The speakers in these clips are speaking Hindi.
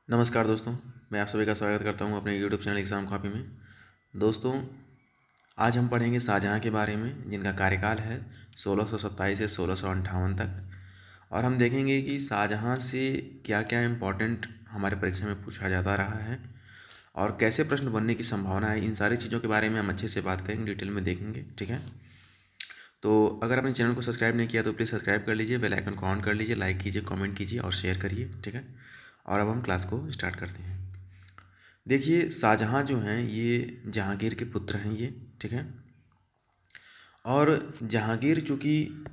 नमस्कार दोस्तों, मैं आप सभी का स्वागत करता हूं अपने यूट्यूब चैनल एग्ज़ाम कॉपी में। दोस्तों, आज हम पढ़ेंगे शाहजहाँ के बारे में, जिनका कार्यकाल है 1627 से 1658 तक। और हम देखेंगे कि शाहजहाँ से क्या क्या इम्पोर्टेंट हमारे परीक्षा में पूछा जाता रहा है और कैसे प्रश्न बनने की संभावना है। इन सारी चीज़ों के बारे में हम अच्छे से बात करेंगे, डिटेल में देखेंगे। ठीक है, तो अगर आपने चैनल को सब्सक्राइब नहीं किया तो प्लीज़ सब्सक्राइब कर लीजिए, बेल आइकन को ऑन कर लीजिए, लाइक कीजिए, कमेंट कीजिए और शेयर करिए। ठीक है, और अब हम क्लास को स्टार्ट करते हैं। देखिए, शाहजहाँ जो हैं ये जहांगीर के पुत्र हैं ये। ठीक है, और जहांगीर चूँकि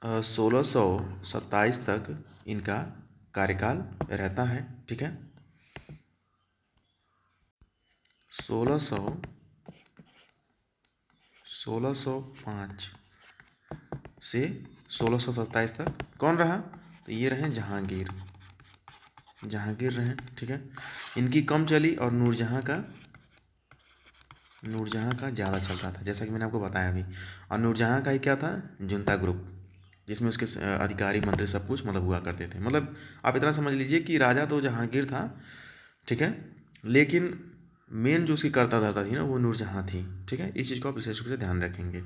1627 तक इनका कार्यकाल रहता है। ठीक है, 1605 से 1627 तक कौन रहा? तो ये रहे जहांगीर। जहांगीर रहे। ठीक है, इनकी कम चली और नूरजहाँ का ज़्यादा चलता था, जैसा कि मैंने आपको बताया अभी। और नूरजहाँ का ही क्या था? जुनता ग्रुप, जिसमें उसके अधिकारी मंत्री सब कुछ मतलब हुआ करते थे। मतलब आप इतना समझ लीजिए कि राजा तो जहांगीर था। ठीक है, लेकिन मेन जो उसकी कर्ता धर्ता थी ना, वो नूरजहाँ थी। ठीक है, इस चीज़ को आप विशेष रूप से ध्यान रखेंगे।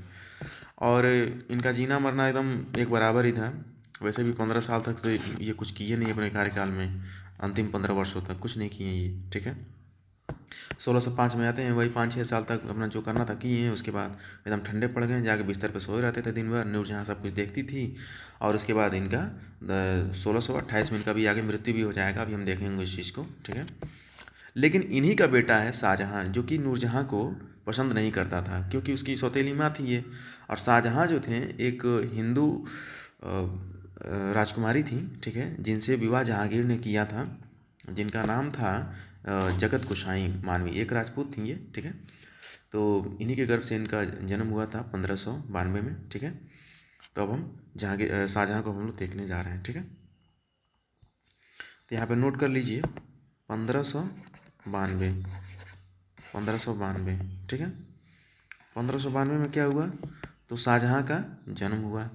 और इनका जीना मरना एकदम एक बराबर ही था। वैसे भी 15 साल तक तो ये कुछ किए नहीं अपने कार्यकाल में। अंतिम 15 वर्षों तक कुछ नहीं किए ये। ठीक है, 1605 में आते हैं, वही 5-6 साल तक अपना जो करना था किए हैं। उसके बाद एकदम ठंडे पड़ गए, जाके बिस्तर पे सोए रहते थे दिन भर। नूरजहाँ सब कुछ देखती थी। और उसके बाद इनका 1628 में इनका भी आगे मृत्यु भी हो जाएगा। अभी हम देखेंगे इस चीज़ को। ठीक है, लेकिन इन्हीं का बेटा है शाहजहाँ, जो कि नूरजहाँ को पसंद नहीं करता था, क्योंकि उसकी सौतेली माँ थी ये। और शाहजहाँ जो थे एक हिंदू राजकुमारी थी। ठीक है, जिनसे विवाह जहांगीर ने किया था, जिनका नाम था जगत गोसाई मानवी। एक राजपूत थी ये। ठीक है, तो इन्हीं के गर्भ से इनका जन्म हुआ था 1592 में। ठीक है, तो अब हम शाहजहाँ को हम लोग देखने जा रहे हैं। ठीक है, तो यहाँ पे नोट कर लीजिए 1592। 1592। ठीक है, 1592 में क्या हुआ? तो शाहजहाँ का जन्म हुआ।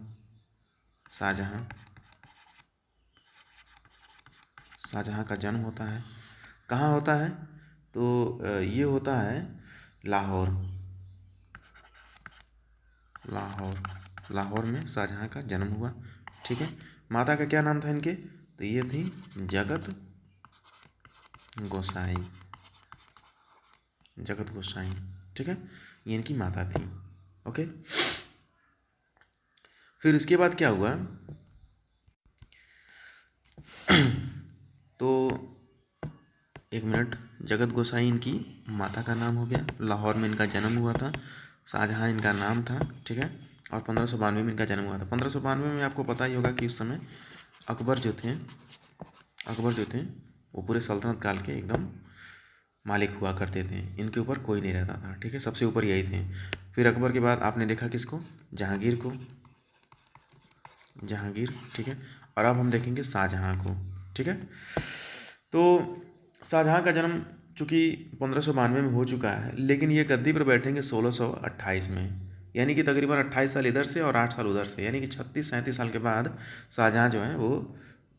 शाहजहाँ शाहजहाँ का जन्म होता है। कहाँ होता है? तो ये होता है लाहौर। लाहौर लाहौर में शाहजहाँ का जन्म हुआ। ठीक है, माता का क्या नाम था इनके? तो ये थी जगत गोसाई। जगत गोसाई। ठीक है, ये इनकी माता थी। ओके, फिर इसके बाद क्या हुआ? तो एक मिनट, जगत गोसाई इनकी माता का नाम हो गया। लाहौर में इनका जन्म हुआ था। शाहजहाँ इनका नाम था। ठीक है, और 1592 में इनका जन्म हुआ था। 1592 में आपको पता ही होगा कि उस समय अकबर जो थे अकबर जो थे वो पूरे सल्तनत काल के एकदम मालिक हुआ करते थे। इनके ऊपर कोई नहीं रहता था। ठीक है, सबसे ऊपर यही थे। फिर अकबर के बाद आपने देखा किसको? जहांगीर को। जहांगीर। ठीक है, और अब हम देखेंगे शाहजहाँ को। ठीक है, तो शाहजहाँ का जन्म चूँकि 1592 में हो चुका है, लेकिन ये गद्दी पर बैठेंगे 1628 में। यानी कि तकरीबन 28 साल इधर से और 8 साल उधर से, यानी कि 36-37 साल के बाद शाहजहाँ जो है वो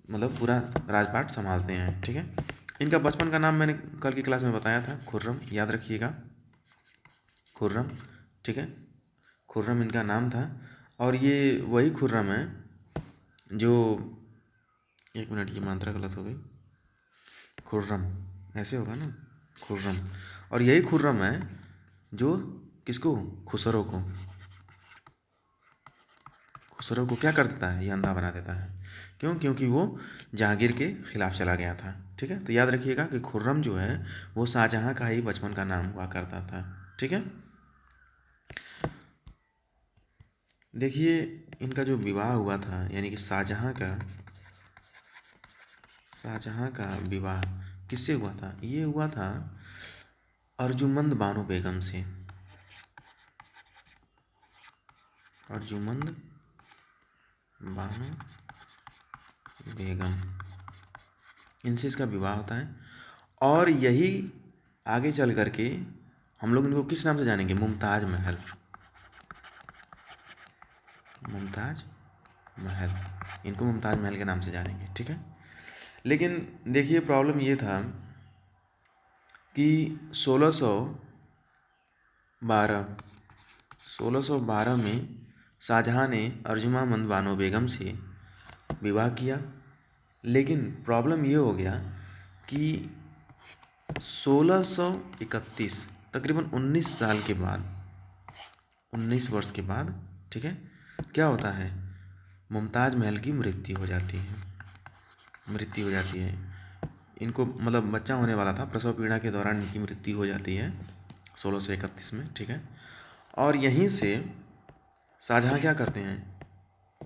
मतलब पूरा राजपाट संभालते हैं। ठीक है, इनका बचपन का नाम मैंने कल की क्लास में बताया था, खुर्रम, याद रखिएगा, खुर्रम। ठीक है, खुर्रम इनका नाम था। और ये वही खुर्रम है जो, एक मिनट, ये मात्रा गलत हो गई। खुर्रम ऐसे होगा ना, खुर्रम। और यही खुर्रम है जो किसको? खुसरो को। खुसरो को क्या कर देता है? ये अंधा बना देता है। क्यों? क्योंकि वो जहांगीर के खिलाफ चला गया था। ठीक है, तो याद रखिएगा कि खुर्रम जो है वो शाहजहाँ का ही बचपन का नाम हुआ करता था। ठीक है, देखिए, इनका जो विवाह हुआ था, यानी कि शाहजहाँ का विवाह किससे हुआ था? ये हुआ था अर्जुमंद बानो बेगम से। अर्जुमंद बानो बेगम, इनसे इसका विवाह होता है। और यही आगे चल करके हम लोग इनको किस नाम से जानेंगे? मुमताज महल। मुमताज महल, इनको मुमताज महल के नाम से जानेंगे। ठीक है, लेकिन देखिए प्रॉब्लम ये था कि 1612 में शाहजहाँ ने अर्जुमांद बानो बेगम से विवाह किया। लेकिन प्रॉब्लम ये हो गया कि 1631 तकरीबन 19 साल के बाद, 19 वर्ष के बाद, ठीक है, क्या होता है, मुमताज़ महल की मृत्यु हो जाती है। इनको मतलब बच्चा होने वाला था, प्रसव पीड़ा के दौरान इनकी मृत्यु हो जाती है 1631 में, ठीक है। और यहीं से शाहजहाँ क्या करते हैं,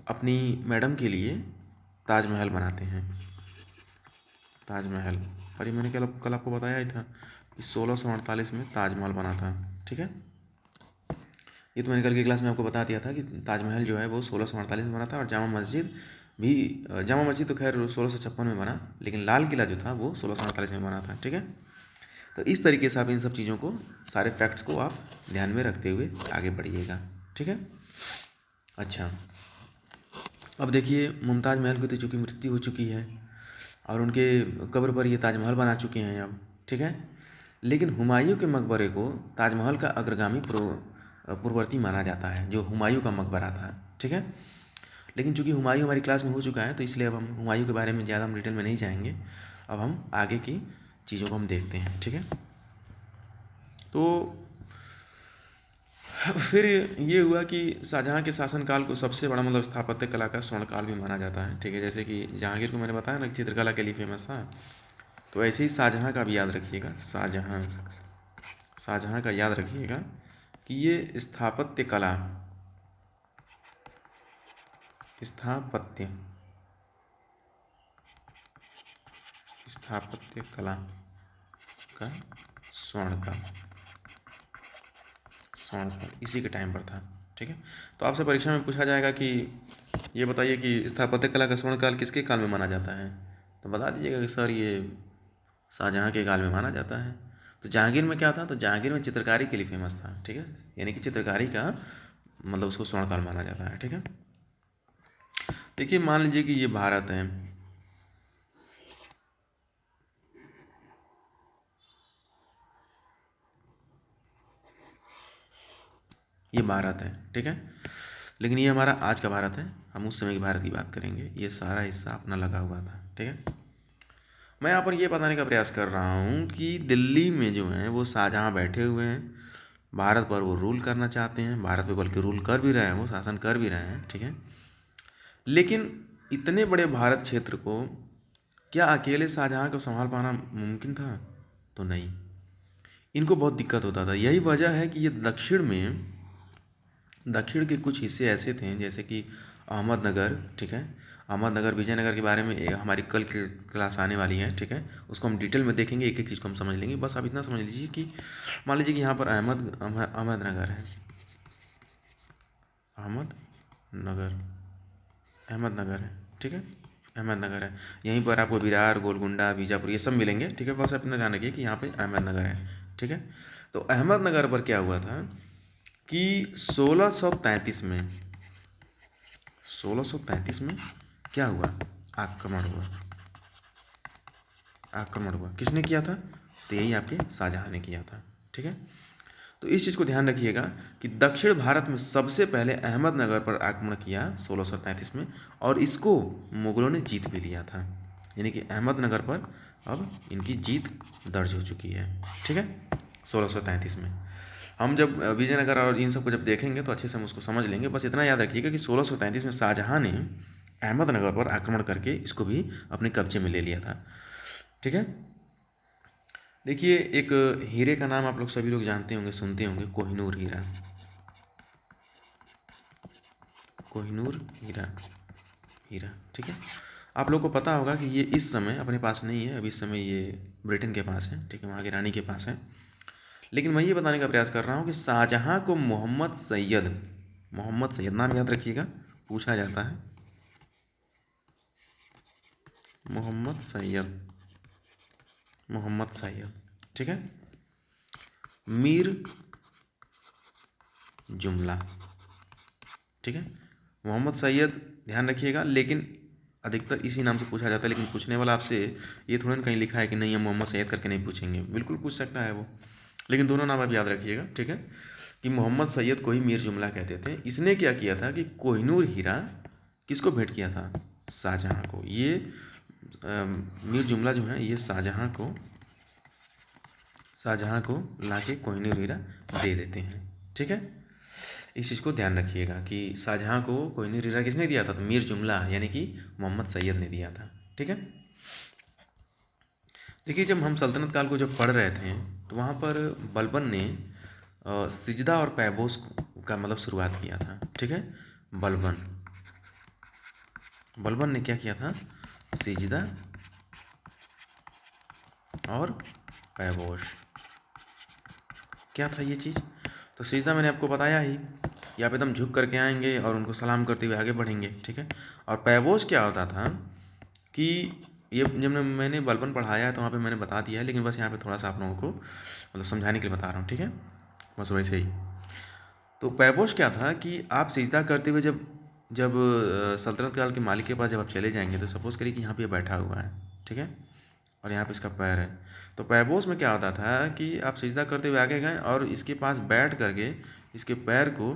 अपनी मैडम के लिए ताजमहल बनाते हैं। ताजमहल, और ये मैंने कल आपको बताया ही था कि 1648 में ताजमहल बना था, ठीक है। ये तो मैंने कल की क्लास में आपको बता दिया था कि ताजमहल जो है वो 1648 में बना था। और जामा मस्जिद तो खैर 1656 में बना, लेकिन लाल किला जो था वो 1648 में बना था, ठीक है। तो इस तरीके से आप इन सब चीज़ों को, सारे फैक्ट्स को आप ध्यान में रखते हुए आगे बढ़िएगा, ठीक है। अच्छा, अब देखिए मुमताज़ महल की तो चूँकि मृत्यु हो चुकी है और उनके कब्र पर ये ताजमहल बना चुके हैं अब, ठीक है। लेकिन हुमायूं के मकबरे को ताजमहल का अग्रगामी पूर्ववर्ती माना जाता है, जो हुमायूं का मकबरा था, ठीक है। लेकिन चूंकि हुमायूं हमारी क्लास में हो चुका है, तो इसलिए अब हम हुमायूं के बारे में ज़्यादा हम डिटेल में नहीं जाएंगे। अब हम आगे की चीज़ों को हम देखते हैं, ठीक है। तो फिर ये हुआ कि शाहजहाँ के शासनकाल को सबसे बड़ा मतलब स्थापत्य कला का स्वर्णकाल भी माना जाता है, ठीक है। जैसे कि जहांगीर को मैंने बताया ना चित्रकला के लिए फेमस था, तो ऐसे ही शाहजहाँ का भी याद रखिएगा। शाहजहाँ का याद रखिएगा कि ये स्थापत्य कला का स्वर्णकाल इसी के टाइम पर था, ठीक है। तो आपसे परीक्षा में पूछा जाएगा कि ये बताइए कि स्थापत्य कला का स्वर्णकाल किसके काल में माना जाता है, तो बता दीजिएगा कि सर ये शाहजहाँ के काल में माना जाता है। तो जहांगीर में क्या था, तो जहांगीर में चित्रकारी के लिए फेमस था, ठीक है। यानी कि चित्रकारी का मतलब उसको स्वर्णकाल माना जाता है, ठीक है। देखिए मान लीजिए कि ये भारत है, ठीक है। लेकिन ये हमारा आज का भारत है, हम उस समय के भारत की बात करेंगे। ये सारा हिस्सा अपना लगा हुआ था, ठीक है। मैं यहाँ पर ये बताने का प्रयास कर रहा हूँ कि दिल्ली में जो है वो शाहजहाँ बैठे हुए हैं, भारत पर वो रूल करना चाहते हैं, भारत पे बल्कि रूल कर भी रहे हैं, वो शासन कर भी रहे हैं, ठीक है। लेकिन इतने बड़े भारत क्षेत्र को क्या अकेले शाहजहाँ को संभाल पाना मुमकिन था, तो नहीं, इनको बहुत दिक्कत होता था। यही वजह है कि ये दक्षिण के कुछ हिस्से ऐसे थे, जैसे कि अहमदनगर, ठीक है। अहमदनगर, विजयनगर के बारे में हमारी कल की क्लास आने वाली है, ठीक है। उसको हम डिटेल में देखेंगे, एक एक चीज़ को हम समझ लेंगे। बस आप इतना समझ लीजिए कि मान लीजिए कि यहाँ पर अहमदनगर है, अहमदनगर है, ठीक है। अहमदनगर है, यहीं पर आपको विरार, गोलकुंडा, बीजापुर ये सब मिलेंगे, ठीक है। बस आप इतना ध्यान रखिए कि यहाँ पे अहमदनगर है, ठीक है। तो अहमदनगर पर क्या हुआ था कि 1633 में क्या हुआ, आक्रमण हुआ। किसने किया था, तो यही आपके शाहजहाँ ने किया था, ठीक है। तो इस चीज़ को ध्यान रखिएगा कि दक्षिण भारत में सबसे पहले अहमदनगर पर आक्रमण किया 1633 में, और इसको मुगलों ने जीत भी लिया था। यानी कि अहमदनगर पर अब इनकी जीत दर्ज हो चुकी है, ठीक है, 1633 में। हम जब विजयनगर और इन सब को जब देखेंगे तो अच्छे से हम उसको समझ लेंगे। बस इतना याद रखिएगा कि 1633 में शाहजहाँ ने अहमदनगर पर आक्रमण करके इसको भी अपने कब्जे में ले लिया था, ठीक है। देखिए एक हीरे का नाम आप लोग सभी लोग जानते होंगे, सुनते होंगे, कोहिनूर हीरा। ठीक है। आप लोग को पता होगा कि ये इस समय अपने पास नहीं है, अभी इस समय ये ब्रिटेन के पास है, ठीक है, वहाँ की रानी के पास है। लेकिन मैं ये बताने का प्रयास कर रहा हूँ कि शाहजहाँ को मोहम्मद सैयद नाम याद रखिएगा, पूछा जाता है, मोहम्मद सैयद, ठीक है। मीर जुमला, ठीक है, मोहम्मद सैयद ध्यान रखिएगा। लेकिन अधिकतर इसी नाम से पूछा जाता है, लेकिन पूछने वाला आपसे ये थोड़ा ना कहीं लिखा है कि नहीं हम मोहम्मद सैयद करके नहीं पूछेंगे, बिल्कुल पूछ सकता है वो, लेकिन दोनों नाम आप याद रखिएगा, ठीक है। कि मोहम्मद सैयद को ही मीर जुमला कहते थे। इसने क्या किया था कि कोहिनूर हीरा किसको भेंट किया था? शाहजहाँ को। ये मीर जुमला जो है ये शाहजहाँ को लाके कोहिनूर हीरा दे देते हैं, ठीक है। इस चीज़ को ध्यान रखिएगा कि शाहजहाँ को कोहिनूर हीरा किसने दिया था? तो मीर जुमला यानी कि मोहम्मद सैयद ने दिया था, ठीक है। देखिए जब हम सल्तनत काल को जब पढ़ रहे थे तो वहाँ पर बलबन ने सिजदा और पैबोस का मतलब शुरुआत किया था, ठीक है। बलबन ने क्या किया था? सिजदा और पैबोस। क्या था ये चीज़? तो सिजदा मैंने आपको बताया ही, कि आप एकदम झुक करके आएंगे और उनको सलाम करते हुए आगे बढ़ेंगे, ठीक है। और पैबोस क्या होता था कि ये जब मैंने बलबन पढ़ाया है तो वहाँ पे मैंने बता दिया है, लेकिन बस यहाँ पे थोड़ा सा आप लोगों को मतलब समझाने के लिए बता रहा हूँ, ठीक है, बस वैसे ही। तो पैबोस क्या था कि आप सिजदा करते हुए जब जब सल्तनत काल के मालिक के पास जब आप चले जाएंगे, तो सपोज़ करिए कि यहाँ पे बैठा हुआ है, ठीक है, और यहाँ पे इसका पैर है। तो पैबोस में क्या होता था कि आप सिजदा करते हुए आगे गए और इसके पास बैठ करके इसके पैर को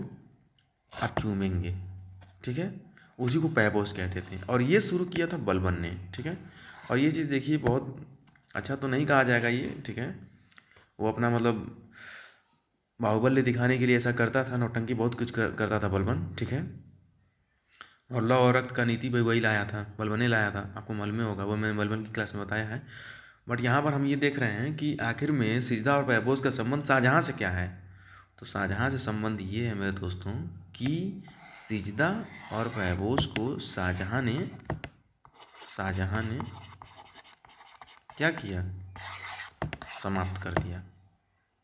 आप चूमेंगे, ठीक है, उसी को पैबोस कहते थे। और ये शुरू किया था बलबन ने, ठीक है। और ये चीज़ देखिए बहुत अच्छा तो नहीं कहा जाएगा ये, ठीक है, वो अपना मतलब बाहुबल्य दिखाने के लिए ऐसा करता था, नौटंकी बहुत कुछ करता था बलबन, ठीक है। और लौ और रक्त का नीति भी वही लाया था, बलबन ने लाया था, आपको मालूम ही होगा, वो मैंने बलबन की क्लास में बताया है। बट यहाँ पर हम ये देख रहे हैं कि आखिर में सिजदा और पैबोस का संबंध शाहजहाँ से क्या है? तो शाहजहाँ से संबंध ये है मेरे दोस्तों कि सिजदा और पैबोस को शाहजहाँ ने क्या किया? समाप्त कर दिया।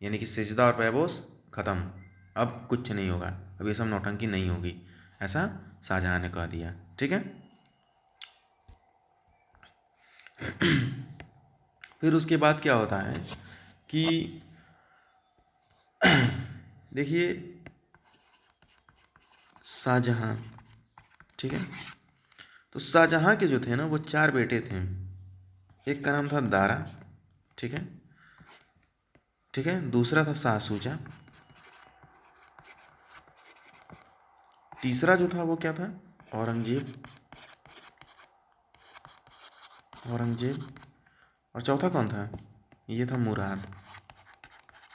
यानी कि सिजदा और पैबोस खत्म, अब कुछ नहीं होगा, अब ये सब नौटंकी नहीं होगी, ऐसा शाहजहाँ ने कह दिया, ठीक है। फिर उसके बाद क्या होता है कि देखिए शाहजहाँ, ठीक है, तो शाहजहाँ के जो थे ना वो 4 बेटे थे। एक का नाम था दारा, ठीक है, ठीक है, दूसरा था शाह सूजा, तीसरा जो था वो क्या था? औरंगजेब, और चौथा कौन था? ये था मुराद,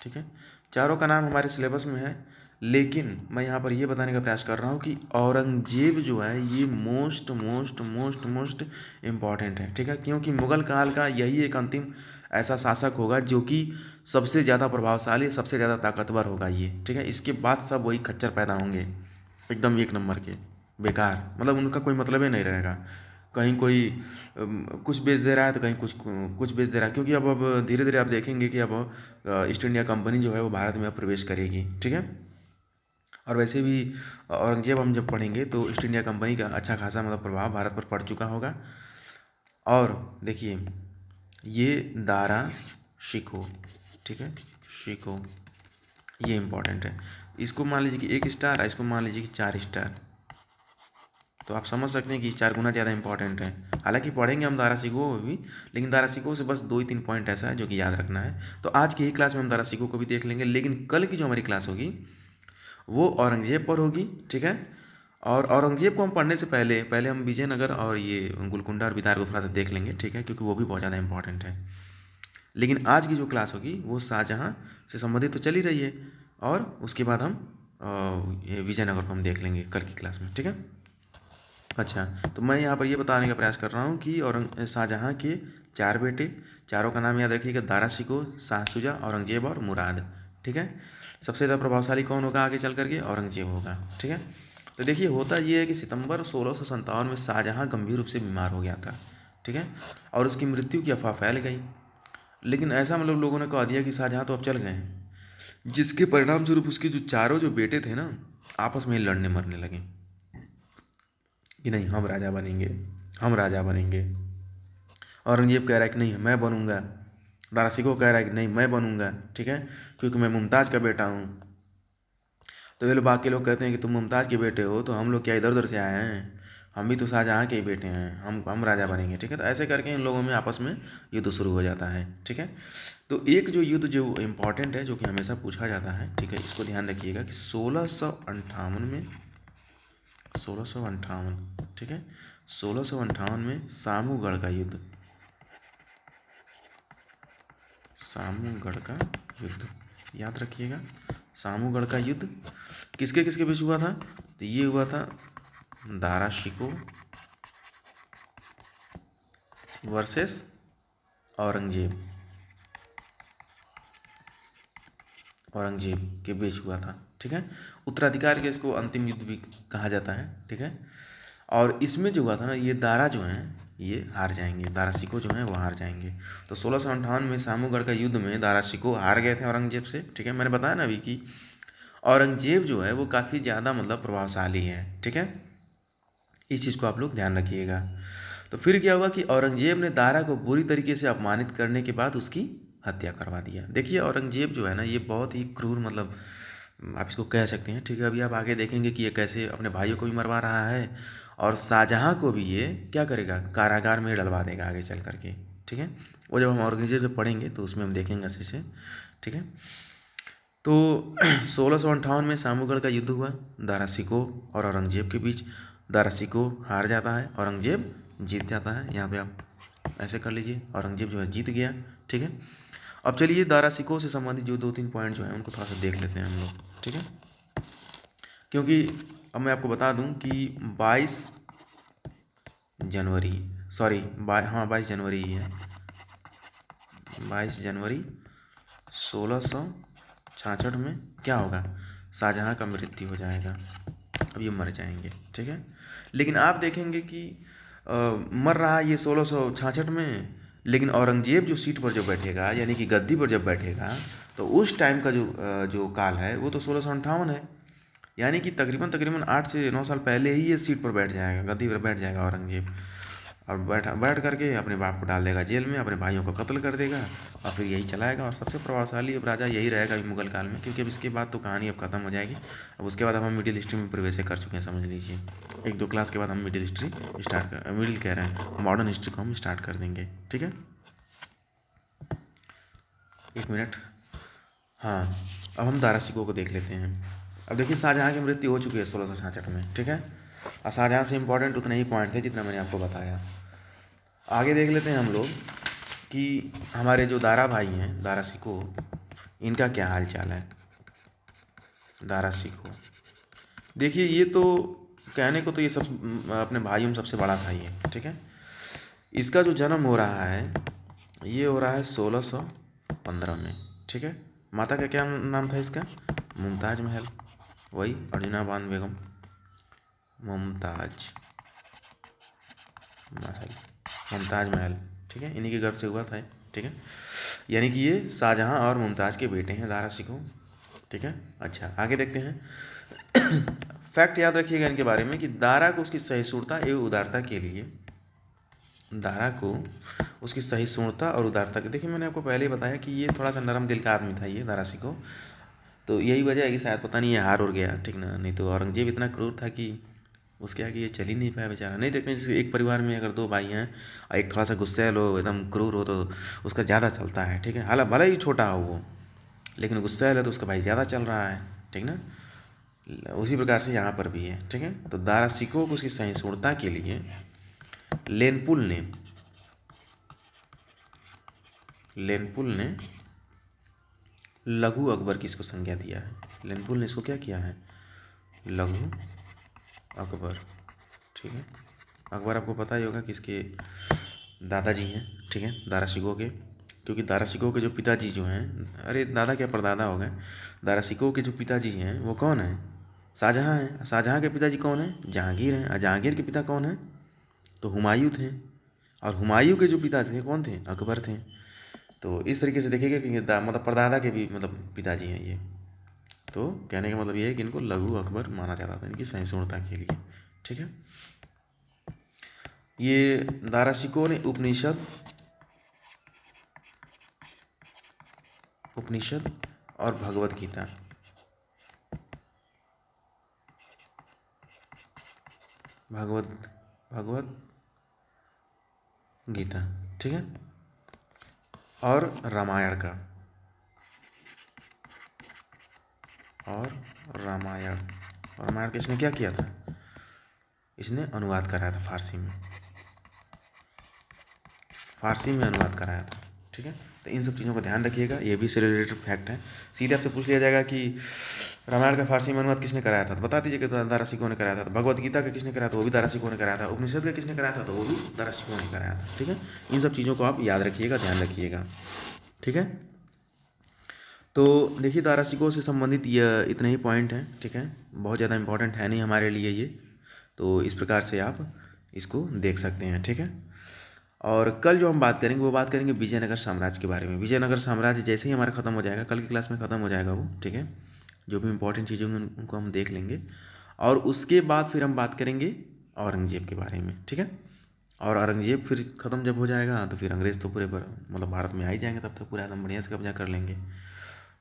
ठीक है। चारों का नाम हमारे सिलेबस में है, लेकिन मैं यहाँ पर ये बताने का प्रयास कर रहा हूँ कि औरंगजेब जो है ये most most most most important है, ठीक है, क्योंकि मुग़ल काल का यही एक अंतिम ऐसा शासक होगा जो कि सबसे ज़्यादा प्रभावशाली, सबसे ज़्यादा ताकतवर होगा ये, ठीक है। इसके बाद सब वही खच्चर पैदा होंगे, एकदम एक नंबर के बेकार, मतलब उनका कोई मतलब ही नहीं रहेगा। कहीं कोई कुछ बेच दे रहा है तो कहीं कुछ कुछ बेच दे रहा है, क्योंकि अब धीरे धीरे आप देखेंगे कि अब ईस्ट इंडिया कंपनी जो है वो भारत में अब प्रवेश करेगी, ठीक है। और वैसे भी औरंगजेब हम जब पढ़ेंगे तो ईस्ट इंडिया कंपनी का अच्छा खासा मतलब प्रभाव भारत पर पड़ चुका होगा। और देखिए ये दारा शिको, ठीक है, शिको, ये इम्पोर्टेंट है। इसको मान लीजिए कि 1 स्टार, इसको मान लीजिए कि 4 स्टार, तो आप समझ सकते हैं कि 4 गुना ज़्यादा इंपॉर्टेंट है। हालांकि पढ़ेंगे हम दारा शिकोह को भी, लेकिन दारा शिकोह से बस 2 ही 3 पॉइंट ऐसा है जो कि याद रखना है। तो आज की ही क्लास में हम दारा शिकोह को भी देख लेंगे, लेकिन कल की जो हमारी क्लास होगी वो औरंगजेब पर होगी, ठीक है। और औरंगजेब को हम पढ़ने से पहले पहले हम विजयनगर और ये गोलकुंडा और बिदार को थोड़ा सा देख लेंगे, ठीक है, क्योंकि वो भी बहुत ज़्यादा इंपॉर्टेंट है। लेकिन आज की जो क्लास होगी वो शाहजहाँ से संबंधित तो चल ही रही है, और उसके बाद हम ये विजयनगर को हम देख लेंगे कल की क्लास में, ठीक है। अच्छा, तो मैं यहाँ पर ये बताने का प्रयास कर रहा हूँ कि शाहजहाँ के 4 बेटे, चारों का नाम याद रखिएगा, दारा शिकोह, शाह शुजा, औरंगजेब और मुराद, ठीक है। सबसे ज़्यादा प्रभावशाली कौन होगा आगे चल करके? औरंगजेब होगा, ठीक है। तो देखिए होता ये है कि सितंबर 1657 में शाहजहाँ गंभीर रूप से बीमार हो गया था, ठीक है, और उसकी मृत्यु की अफवाह फैल गई। लेकिन ऐसा मतलब लोगों ने कह दिया कि शाहजहाँ तो अब चल गए हैं, जिसके परिणाम स्वरूप उसके जो चारों जो बेटे थे ना आपस में ही लड़ने मरने लगे कि नहीं हम राजा बनेंगे, हम राजा बनेंगे। औरंगजेब कह रहा है कि नहीं मैं बनूंगा, दारा शिकोह कह रहा है कि नहीं मैं बनूंगा, ठीक है, क्योंकि मैं मुमताज़ का बेटा हूँ। तो ये लोग बाकी लोग कहते हैं कि तुम मुमताज़ के बेटे हो तो हम लोग क्या इधर उधर से आए हैं, हम भी तो शाहजहाँ के ही बेटे हैं, हम राजा बनेंगे, ठीक है। तो ऐसे करके इन लोगों में आपस में युद्ध शुरू हो जाता है, ठीक है। तो एक जो युद्ध जो इम्पोर्टेंट है, जो कि हमेशा पूछा जाता है, ठीक है, इसको ध्यान रखिएगा कि 1658 में, 1658, ठीक है, 1658 में सामूगढ़ का युद्ध, सामूगढ़ का युद्ध याद रखिएगा। सामूगढ़ का युद्ध किसके किसके बीच हुआ था? तो ये हुआ था दारा शिकोह वर्सेस औरंगजेब, औरंगजेब के बीच हुआ था, ठीक है। उत्तराधिकार के इसको अंतिम युद्ध भी कहा जाता है, ठीक है। और इसमें जो हुआ था ना, ये दारा जो हैं ये हार जाएंगे, दारा शिकोह जो हैं वो हार जाएंगे। तो 1658 में सामूगढ़ का युद्ध में दारा शिकोह हार गए थे औरंगजेब से, ठीक है। मैंने बताया ना अभी कि औरंगजेब जो है वो काफ़ी ज़्यादा मतलब प्रभावशाली है, ठीक है। इस चीज़ को आप लोग ध्यान रखिएगा। तो फिर क्या हुआ कि औरंगजेब ने दारा को बुरी तरीके से अपमानित करने के बाद उसकी हत्या करवा दिया। देखिए औरंगजेब जो है ना, ये बहुत ही क्रूर, मतलब आप इसको कह सकते हैं, ठीक है। अभी आप आगे देखेंगे कि ये कैसे अपने भाइयों को भी मरवा रहा है और शाहजहाँ को भी ये क्या करेगा, कारागार में डलवा देगा आगे चल करके, ठीक है। वो जब हम औरंगजेब जब पढ़ेंगे तो उसमें हम देखेंगे अच्छे से, ठीक है। तो 1658 में सामूगढ़ का युद्ध हुआ दारा शिकोह और औरंगजेब के बीच। दारा शिकोह हार जाता है, औरंगजेब जीत जाता है। यहाँ पे आप ऐसे कर लीजिए, औरंगजेब जो है जीत गया, ठीक है। अब चलिए दारा शिकोह से संबंधित जो 2-3 पॉइंट जो हैं उनको थोड़ा सा देख लेते हैं हम लोग, ठीक है। क्योंकि अब मैं आपको बता दूं कि 22 जनवरी, सॉरी हाँ 22 जनवरी ही है, 22 जनवरी 1666 में क्या होगा, शाहजहाँ का मृत्यु हो जाएगा। अब ये मर जाएंगे, ठीक है। लेकिन आप देखेंगे कि मर रहा है ये 1666 में, लेकिन औरंगजेब जो सीट पर जब बैठेगा, यानी कि गद्दी पर जब बैठेगा, तो उस टाइम का जो काल है वो तो 1658 है। यानी कि तकरीबन तकरीबन 8 से 9 साल पहले ही ये सीट पर बैठ जाएगा, गद्दी पर बैठ जाएगा औरंगजेब। और बैठ करके अपने बाप को डाल देगा जेल में, अपने भाइयों को कत्ल कर देगा और फिर यही चलाएगा। और सबसे प्रभावशाली अब राजा यही रहेगा अभी मुगल काल में, क्योंकि अब इसके बाद तो कहानी अब खत्म हो जाएगी। अब उसके बाद हम मिडिल हिस्ट्री में प्रवेश कर चुके हैं, समझ लीजिए। 1-2 क्लास के बाद हम मिडिल हिस्ट्री मिडिल कह रहे हैं, मॉडर्न हिस्ट्री को हम स्टार्ट कर देंगे, ठीक है। 1 मिनट, हाँ अब हम दारा शिकोह को देख लेते हैं। अब देखिए शाहजहाँ की मृत्यु हो चुकी है 1666 में, ठीक है। और शाहजहाँ से इंपॉर्टेंट उतने ही पॉइंट थे जितना मैंने आपको बताया। आगे देख लेते हैं हम लोग कि हमारे जो दारा भाई हैं, दारा शिकोह, इनका क्या हाल चाल है। दारा शिकोह देखिए, ये तो कहने को तो ये सब अपने भाइयों में सबसे बड़ा था ये, ठीक है। इसका जो जन्म हो रहा है ये हो रहा है 1615 में, ठीक है। माता का क्या नाम था इसका, मुमताज महल, वही अर्जुना बान बेगम, मुमताज महल, मुमताज महल, ठीक है। इन्हीं के गर्भ से हुआ था, ठीक है। यानी कि ये शाहजहाँ और मुमताज़ के बेटे हैं दारा शिकोह, ठीक है। अच्छा आगे देखते हैं। फैक्ट याद रखिएगा इनके बारे में कि दारा को उसकी सहिष्णुता एवं उदारता के लिए, दारा को उसकी सहिष्णुता और उदारता के, देखिए मैंने आपको पहले ही बताया कि ये थोड़ा सा नरम दिल का आदमी था ये दारा शिकोह। तो यही वजह है कि शायद पता नहीं ये हार हो गया, ठीक ना। नहीं तो औरंगजेब इतना क्रूर था कि उसके आगे ये चल ही नहीं पाया बेचारा। नहीं देखते जैसे एक परिवार में अगर 2 भाई हैं और एक थोड़ा सा गुस्सैल हो, एकदम क्रूर हो, तो उसका ज़्यादा चलता है, ठीक है। हालांकि भले ही छोटा हो वो, लेकिन गुस्सैल है तो उसका भाई ज़्यादा चल रहा है, ठीक ना। उसी प्रकार से यहाँ पर भी है, ठीक है। तो दारा शिकोह को उसकी सहिष्णुता के लिए लेनपुल ने लघु अकबर की इसको संज्ञा दिया है। लेनपुल ने इसको क्या किया है, लघु अकबर, ठीक है। अकबर आपको पता ही होगा कि इसके दादाजी हैं, ठीक है, दारा शिकोह के। क्योंकि दारा शिकोह के जो पिताजी जो हैं, अरे दादा क्या परदादा हो गए, दारा शिकोह के जो पिताजी हैं वो कौन है, शाहजहाँ हैं। शाहजहाँ के पिताजी कौन है, जहांगीर हैं। और जहांगीर के पिता कौन है, तो हुमायूं थे। और हुमायूं के जो पिता थे कौन थे, अकबर थे। तो इस तरीके से देखिएगा कि मतलब परदादा के भी मतलब पिताजी हैं ये। तो कहने का मतलब ये है कि इनको लघु अकबर माना जाता था इनकी सहिष्णुता के लिए, ठीक है। ये दारा शिकोह ने उपनिषद और भगवत गीता, भगवत भगवत गीता, ठीक है, और रामायण का, और रामायण का इसने क्या किया था, इसने अनुवाद कराया था फारसी में अनुवाद कराया था, ठीक है। तो इन सब चीज़ों का ध्यान रखिएगा, ये भी इससे रिलेटेड फैक्ट है। सीधे आपसे पूछ लिया जाएगा कि रामायण का फारसी में अनुवाद किसने कराया था, तो बता दीजिए कि दारा सिकोह ने कराया था। भगवत गीता का किसने कराया था, वो भी दारा सिकोह ने कराया था। उपनिषद का किसने कराया था, तो वो भी दारा सिकोह ने कराया था, ठीक है। इन सब चीज़ों को आप याद रखिएगा, ध्यान रखिएगा, ठीक है। तो देखिए, दारा सिकोह से संबंधित ये इतने ही पॉइंट हैं, ठीक है, बहुत ज़्यादा इंपॉर्टेंट है नहीं हमारे लिए ये, तो इस प्रकार से आप इसको देख सकते हैं, ठीक है। और कल जो हम बात करेंगे वो बात करेंगे विजयनगर साम्राज्य के बारे में। विजयनगर साम्राज्य जैसे ही हमारा ख़त्म हो जाएगा, कल की क्लास में ख़त्म हो जाएगा वो, ठीक है, जो भी इंपॉर्टेंट चीज़ें होंगी उनको हम देख लेंगे। और उसके बाद फिर हम बात करेंगे औरंगजेब के बारे में, ठीक है। और औरंगजेब फिर ख़त्म जब हो जाएगा तो फिर अंग्रेज़ तो पूरे मतलब भारत में आ ही जाएंगे, तब तक पूरा एकदम बढ़िया से कब्जा कर लेंगे।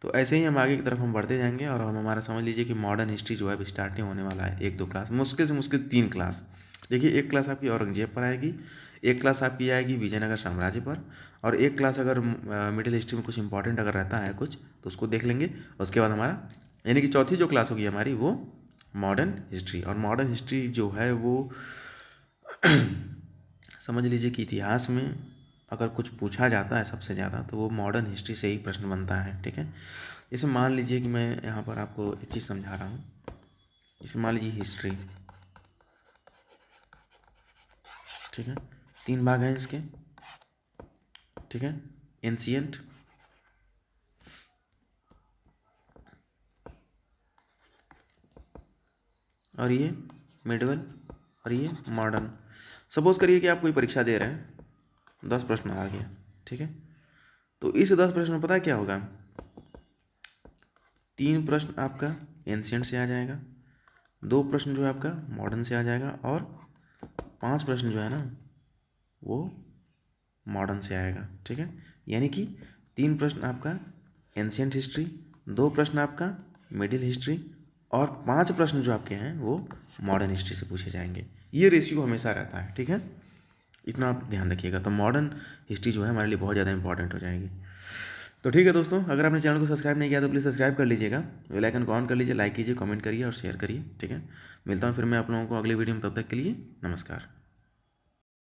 तो ऐसे ही हम आगे की तरफ हम बढ़ते जाएंगे, और हम हमारा समझ लीजिए कि मॉडर्न हिस्ट्री जो है अभी स्टार्ट नहीं होने वाला है। 1-2 क्लास, मुश्किल से मुश्किल 3 क्लास। देखिए, एक क्लास आपकी औरंगजेब पर आएगी, एक क्लास आपकी आएगी विजयनगर साम्राज्य पर, और एक क्लास अगर मिडिल हिस्ट्री में कुछ इंपॉर्टेंट अगर रहता है कुछ तो उसको देख लेंगे। उसके बाद हमारा यानी कि चौथी जो क्लास होगी हमारी वो मॉडर्न हिस्ट्री। और मॉडर्न हिस्ट्री जो है वो समझ लीजिए कि इतिहास में अगर कुछ पूछा जाता है सबसे ज़्यादा तो वो मॉडर्न हिस्ट्री से ही प्रश्न बनता है, ठीक है। जैसे मान लीजिए कि मैं यहाँ पर आपको एक चीज़ समझा रहा हूँ। जैसे मान लीजिए हिस्ट्री, ठीक है, 3 भाग हैं इसके, ठीक है, एंशिएंट, और ये मिडवल, और ये मॉडर्न। सपोज करिए कि आप कोई परीक्षा दे रहे हैं, 10 प्रश्न आ गया, ठीक है। तो इस 10 प्रश्न में पता है क्या होगा, 3 प्रश्न आपका एंशिएंट से आ जाएगा, 2 प्रश्न जो है आपका मॉडर्न से आ जाएगा, और 5 प्रश्न जो है ना वो मॉडर्न से आएगा, ठीक है। यानी कि 3 प्रश्न आपका एंशिएंट हिस्ट्री, 2 प्रश्न आपका मिडिल हिस्ट्री, और 5 प्रश्न जो आपके हैं वो मॉडर्न हिस्ट्री से पूछे जाएंगे। ये रेशियो हमेशा रहता है, ठीक है, इतना आप ध्यान रखिएगा। तो मॉडर्न हिस्ट्री जो है हमारे लिए बहुत ज़्यादा इंपॉर्टेंट हो जाएगी। तो ठीक है दोस्तों, अगर आपने चैनल को सब्सक्राइब नहीं किया तो प्लीज़ सब्सक्राइब कर लीजिएगा, बेल आइकन को ऑन कर लीजिए, लाइक कीजिए, कमेंट करिए और शेयर करिए, ठीक है। मिलता हूँ फिर मैं आप लोगों को अगली वीडियो में, तब तक के लिए नमस्कार।